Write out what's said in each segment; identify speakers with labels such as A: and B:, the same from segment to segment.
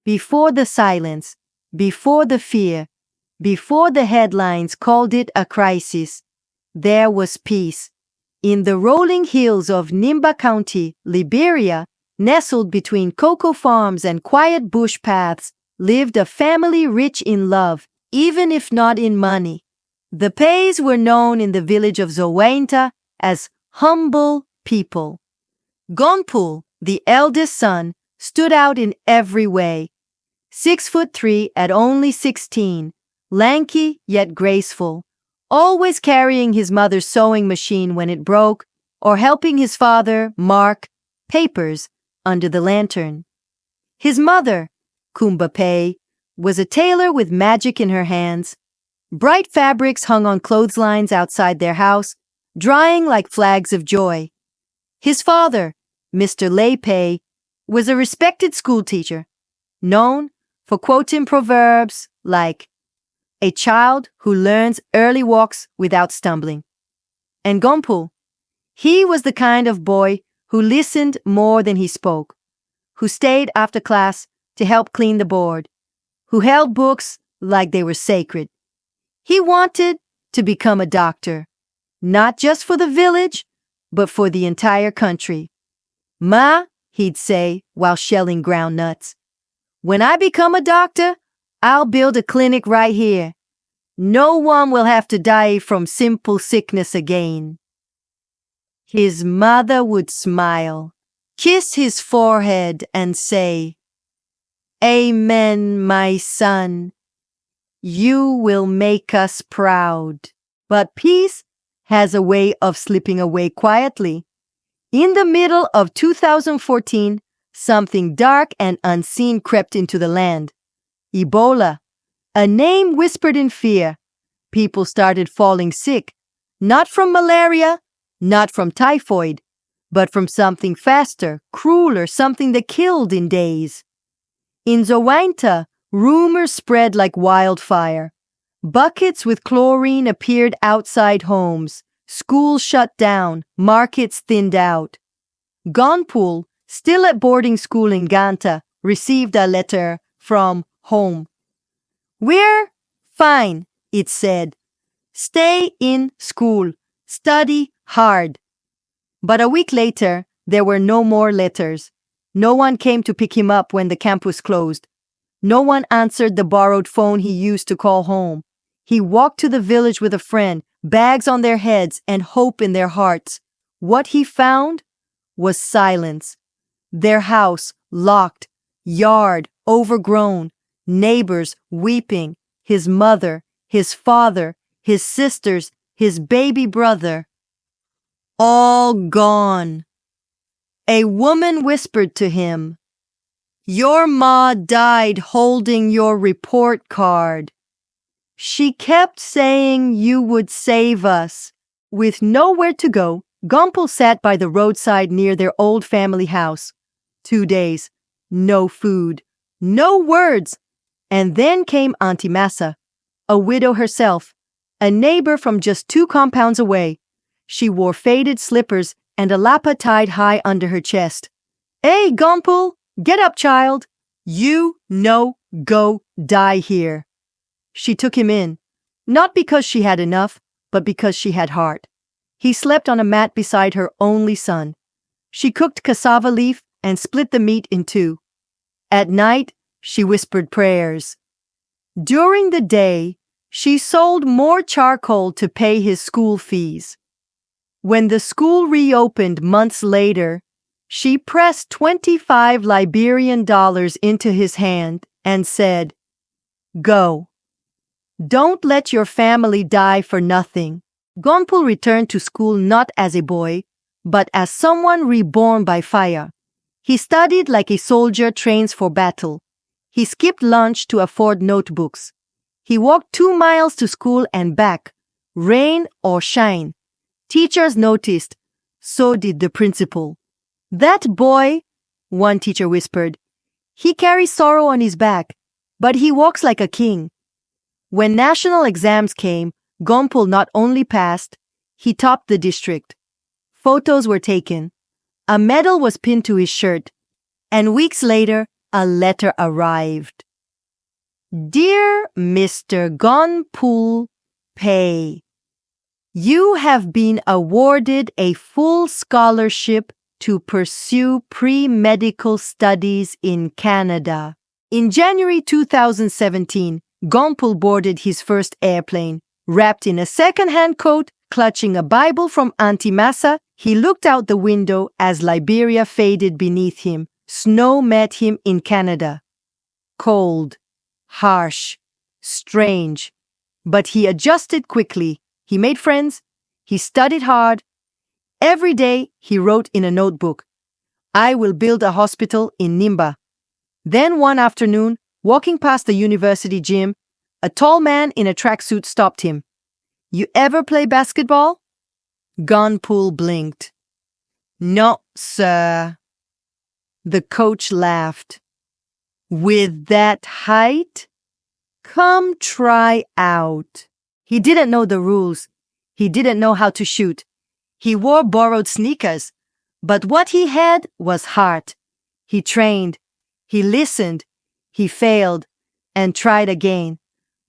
A: Before the silence, before the fear, before the headlines called it a crisis, there was peace. In the rolling hills of Nimba County, Liberia, nestled between cocoa farms and quiet bush paths, lived a family rich in love, even if not in money. The Payes were known in the village of Zowainta as humble people. Gonpul, the eldest son, stood out in every way. 6'3" at only 16, lanky yet graceful, always carrying his mother's sewing machine when it broke, or helping his father mark papers under the lantern. His mother, Gonpul Paye, was a tailor with magic in her hands. Bright fabrics hung on clotheslines outside their house, drying like flags of joy. His father, Mr. Paye, was a respected schoolteacher, known for quoting proverbs like, "A child who learns early walks without stumbling." And Gonpul, he was the kind of boy who listened more than he spoke, who stayed after class to help clean the board, who held books like they were sacred. He wanted to become a doctor, not just for the village, but for the entire country. "Ma," he'd say while shelling ground nuts, "when I become a doctor, I'll build a clinic right here. No one will have to die from simple sickness again." His mother would smile, kiss his forehead, and say, "Amen, my son. You will make us proud." But peace has a way of slipping away quietly. In the middle of 2014, something dark and unseen crept into the land. Ebola, a name whispered in fear. People started falling sick, not from malaria, not from typhoid, but from something faster, crueler, something that killed in days. In Zowainta, rumors spread like wildfire. Buckets with chlorine appeared outside homes. Schools shut down. Markets thinned out. Gonpul, still at boarding school in Ganta, received a letter from home. "We're fine," it said. "Stay in school. Study hard." But a week later, there were no more letters. No one came to pick him up when the campus closed. No one answered the borrowed phone he used to call home. He walked to the village with a friend, bags on their heads and hope in their hearts. What he found was silence. Their house locked, yard overgrown, neighbors weeping, his mother, his father, his sisters, his baby brother, all gone. A woman whispered to him, "Your ma died holding your report card. She kept saying you would save us." With nowhere to go, Gonpul sat by the roadside near their old family house. 2 days, no food, no words. And then came Auntie Massa, a widow herself, a neighbor from just 2 compounds away. She wore faded slippers and a lapa tied high under her chest. "Hey, Gonpul, get up, child. You no go die here." She took him in, not because she had enough, but because she had heart. He slept on a mat beside her only son. She cooked cassava leaf and split the meat in 2. At night, she whispered prayers. During the day, she sold more charcoal to pay his school fees. When the school reopened months later, she pressed $25 Liberian into his hand and said, "Go. Don't let your family die for nothing." Gonpul returned to school not as a boy, but as someone reborn by fire. He studied like a soldier trains for battle. He skipped lunch to afford notebooks. He walked 2 miles to school and back, rain or shine. Teachers noticed, so did the principal. "That boy," one teacher whispered, "he carries sorrow on his back, but he walks like a king." When national exams came, Gonpul not only passed, he topped the district. Photos were taken. A medal was pinned to his shirt. And weeks later, a letter arrived. Dear Mr. Gonpul Paye, you have been awarded a full scholarship to pursue pre-medical studies in Canada. In January 2017, Gonpul boarded his first airplane. Wrapped in a second-hand coat, clutching a Bible from Auntie Massa, he looked out the window as Liberia faded beneath him. Snow met him in Canada. Cold, harsh, strange. But he adjusted quickly. He made friends. He studied hard. Every day, he wrote in a notebook, I will build a hospital in Nimba. Then one afternoon, walking past the university gym, a tall man in a tracksuit stopped him. You ever play basketball? Gonpul blinked. No, sir. The coach laughed. With that height? Come try out. He didn't know the rules. He didn't know how to shoot. He wore borrowed sneakers. But what he had was heart. He trained. He listened. He failed and tried again.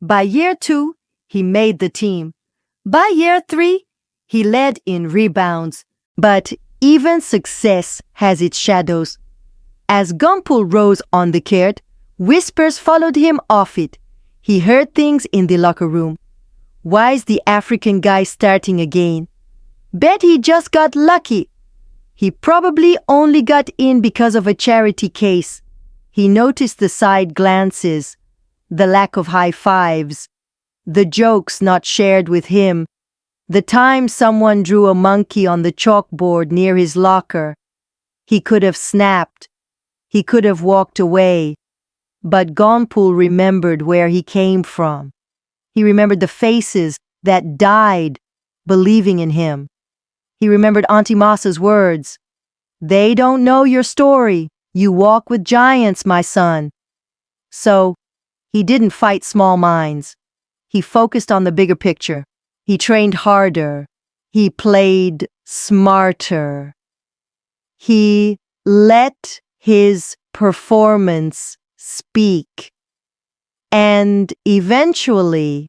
A: By year 2, he made the team. By year 3, he led in rebounds. But even success has its shadows. As Gonpul rose on the court, whispers followed him off it. He heard things in the locker room. Why's the African guy starting again? Bet he just got lucky. He probably only got in because of a charity case. He noticed the side glances, the lack of high fives, the jokes not shared with him, the time someone drew a monkey on the chalkboard near his locker. He could have snapped. He could have walked away. But Gonpul remembered where he came from. He remembered the faces that died believing in him. He remembered Auntie Massa's words. They don't know your story. You walk with giants, my son. So, he didn't fight small minds. He focused on the bigger picture. He trained harder. He played smarter. He let his performance speak. And eventually,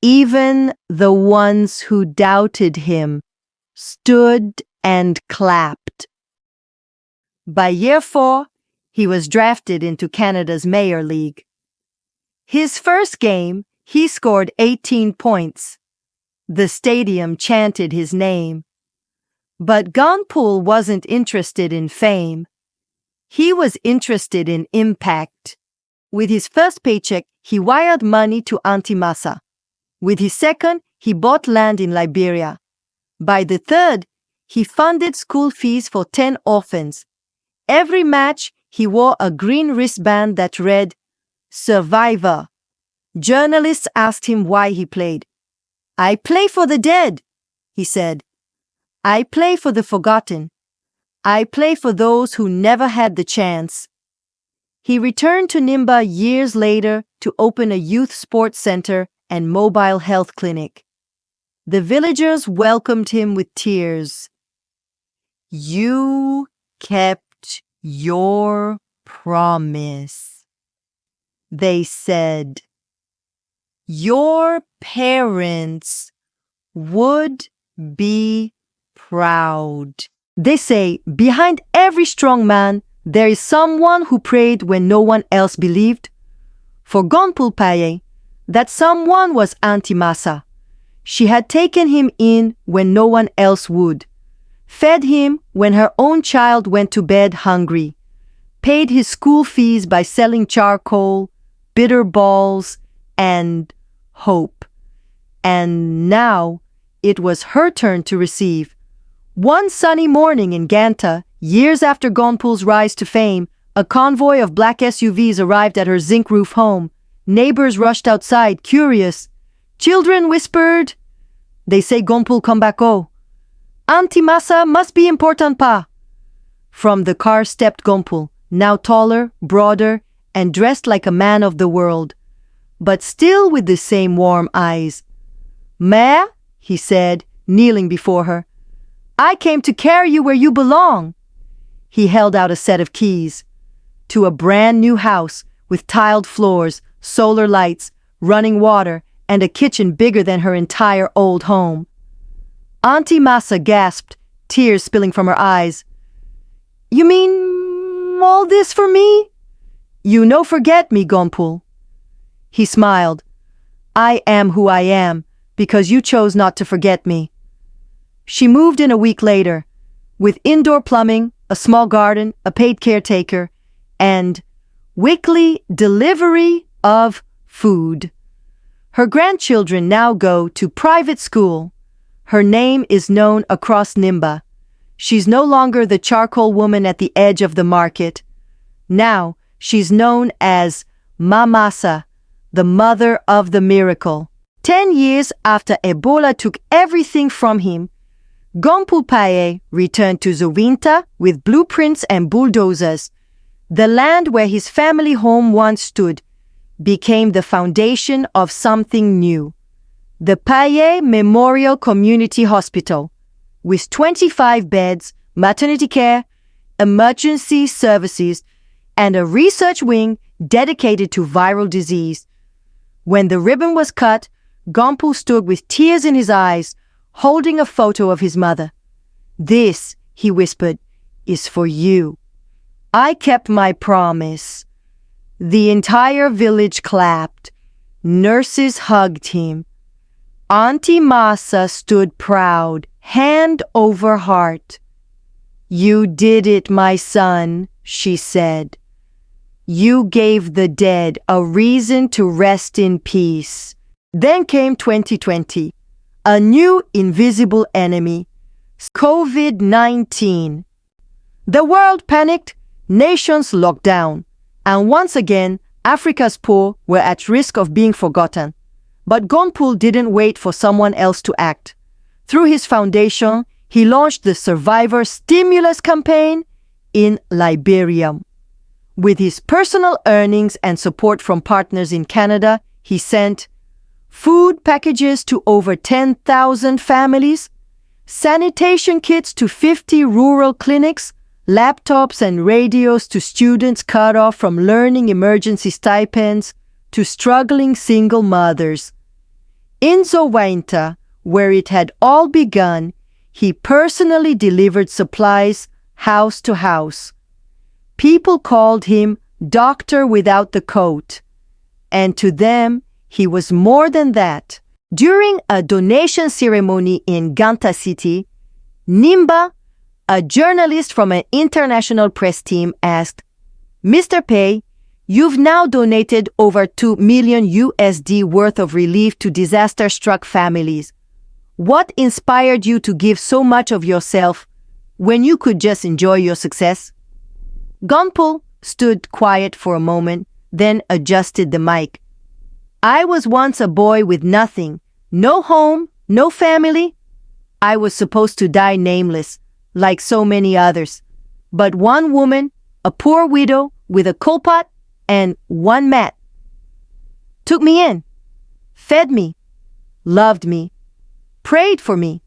A: even the ones who doubted him stood and clapped. By year 4, he was drafted into Canada's Major League. His first game, he scored 18 points. The stadium chanted his name. But Gonpul wasn't interested in fame. He was interested in impact. With his first paycheck, he wired money to Auntie Massa. With his second, he bought land in Liberia. By the third, he funded school fees for 10 orphans. Every match, he wore a green wristband that read, Survivor. Journalists asked him why he played. I play for the dead, he said. I play for the forgotten. I play for those who never had the chance. He returned to Nimba years later to open a youth sports center and mobile health clinic. The villagers welcomed him with tears. You kept your promise, they said. Your parents would be proud. They say behind every strong man, there is someone who prayed when no one else believed. For Gonpul Paye, that someone was Auntie Massa. She had taken him in when no one else would, fed him when her own child went to bed hungry, paid his school fees by selling charcoal, bitter balls, and hope. And now it was her turn to receive. One sunny morning in Ganta, years after Gonpul's rise to fame, a convoy of black SUVs arrived at her zinc roof home. Neighbors rushed outside, curious. Children whispered, they say Gonpul come back oh. Auntie Massa must be important pa. From the car stepped Gonpul, now taller, broader, and dressed like a man of the world, but still with the same warm eyes. Mère, he said, kneeling before her, I came to carry you where you belong. He held out a set of keys. to a brand new house with tiled floors, solar lights, running water, and a kitchen bigger than her entire old home. Auntie Masa gasped, tears spilling from her eyes. "You mean all this for me?" "You no forget me, Gonpul." He smiled. "I am who I am because you chose not to forget me." She moved in a week later, with indoor plumbing, a small garden, a paid caretaker, and weekly delivery of food. Her grandchildren now go to private school. Her name is known across Nimba. She's no longer the charcoal woman at the edge of the market. Now she's known as Mamasa, the mother of the miracle. 10 years after Ebola took everything from him, Gonpul Paye returned to Zowinta with blueprints and bulldozers. The land where his family home once stood became the foundation of something new. The Paye Memorial Community Hospital, with 25 beds, maternity care, emergency services, and a research wing dedicated to viral disease. When the ribbon was cut, Gonpul stood with tears in his eyes, holding a photo of his mother. "This," he whispered, "is for you." I kept my promise. The entire village clapped. Nurses hugged him. Auntie Masa stood proud, hand over heart. "You did it, my son," she said. "You gave the dead a reason to rest in peace." Then came 2020, a new invisible enemy, COVID-19. The world panicked, nations locked down, and once again, Africa's poor were at risk of being forgotten. But Gonpul didn't wait for someone else to act. Through his foundation, he launched the Survivor Stimulus Campaign in Liberia. With his personal earnings and support from partners in Canada, he sent food packages to over 10,000 families, sanitation kits to 50 rural clinics, laptops and radios to students cut off from learning emergency stipends, to struggling single mothers. In Zowinta, where it had all begun, he personally delivered supplies house to house. People called him Doctor Without the Coat, and to them, he was more than that. During a donation ceremony in Ganta City, Nimba, a journalist from an international press team, asked, "Mr. Paye, you've now donated over $2 million worth of relief to disaster-struck families. What inspired you to give so much of yourself when you could just enjoy your success?" Gonpul stood quiet for a moment, then adjusted the mic. "I was once a boy with nothing, no home, no family. I was supposed to die nameless, like so many others. But one woman, a poor widow with a coal pot and one mat, took me in, fed me, loved me, prayed for me.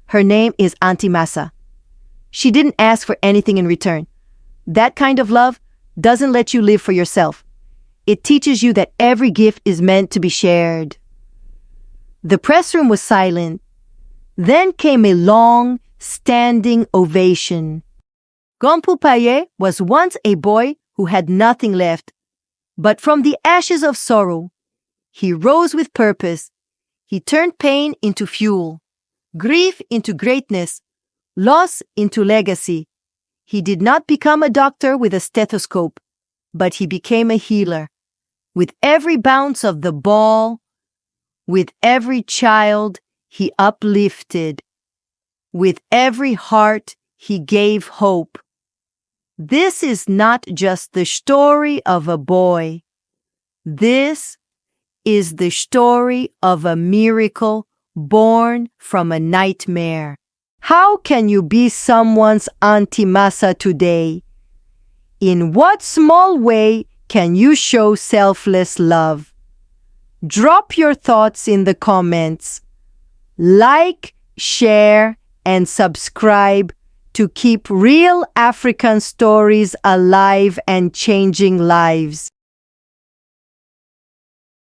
A: Her name is Auntie Masa. She didn't ask for anything in return. That kind of love doesn't let you live for yourself. It teaches you that every gift is meant to be shared." The press room was silent. Then came a long, standing ovation. Gonpul Paye was once a boy who had nothing left. But from the ashes of sorrow, he rose with purpose. He turned pain into fuel, grief into greatness, loss into legacy. He did not become a doctor with a stethoscope, but he became a healer. With every bounce of the ball, with every child he uplifted, with every heart he gave hope. This is not just the story of a boy. This is the story of a miracle born from a nightmare. How can you be someone's Auntie Masa today? In what small way can you show selfless love? Drop your thoughts in the comments. Like, share, and subscribe to keep real African stories alive and changing lives.